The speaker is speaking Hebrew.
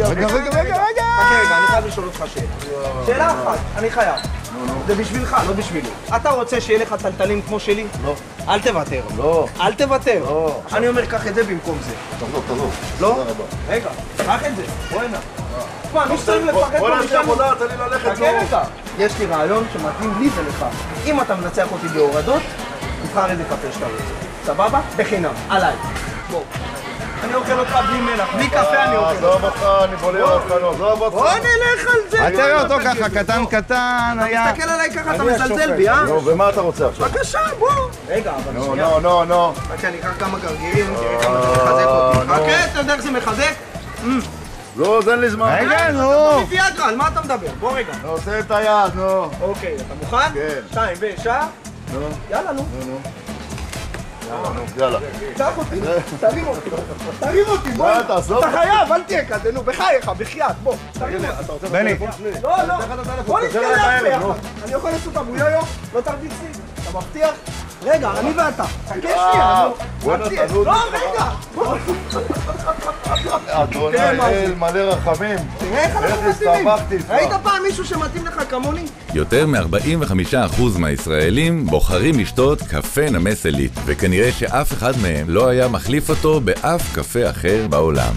רגע. רגע, אני חייב לשאול אותך שאלה. שאלה אחת, אני חייב. זה בשבילך, לא בשבילי. אתה רוצה שיהיה לך טלטלים כמו שלי? לא. אל תוותר. לא. אל תוותר. לא. אני אומר, קח את זה במקום זה. תחזור. לא? תודה רבה. רגע, קח את זה. בוא הנה. תשמע, מי שצריך לפחד בוא פה נעשה משם... עבודה, תן לי ללכת. חכה רגע. יש לי רעיון שמתאים לי ולך. אם אתה מנצח אותי בהורדות, תבחר איזה קפה שאתה רוצה. סבבה? בחינם. עליי. בוא. אני אוכל אותך בלי מלח. בלי קפה אני אוכל אותך. עזוב אותך, אני בולע אותך, לא, עזוב אותך. בוא נלך על זה. תראה אותו ככה, קטן, אתה היה... מסתכל עליי ככה, אתה מזלזל בי, אה? נו, ומה אתה רוצה עכשיו? בבקשה, בוא. רגע, אבל שנייה. נו. רק שאני אקח כמה גרגירים, תראה כמה זה מחזק אותי. חכה, אתה יודע איך זה מחזק? לא, אז אין לי זמן. רגע, נו. מוויאגרה, על מה אתה מדבר? בוא רגע. נו, עושה את היד, נו. אוקיי, אתה מוכן? כן. 2 ושעה? נו, יאללה, נו. יאללה. קח אותי, תרים אותי, בוא. תעזוב. אתה חייב, אל תהיה כזה, נו, בחייך, בחייאת, בוא. תרים אותי. בני. לא, בוא נתקלח ביחד. אני יכול לעשות אבו יויו? לא תרביץ לי? אתה מבטיח? רגע, אני ואתה. חכה שנייה, נו. בואנה, אל תהיה. תעזוב. לא, רגע. בוא. אדוני אל מלא רחמים. תראה איך אנחנו איך מתאימים. הסתבכתי איתך. ראית פעם מישהו שמתאים לך כמוני? יותר מ-45% מהישראלים בוחרים לשתות קפה נמס עילית, וכנראה שאף אחד מהם לא היה מחליף אותו באף קפה אחר בעולם.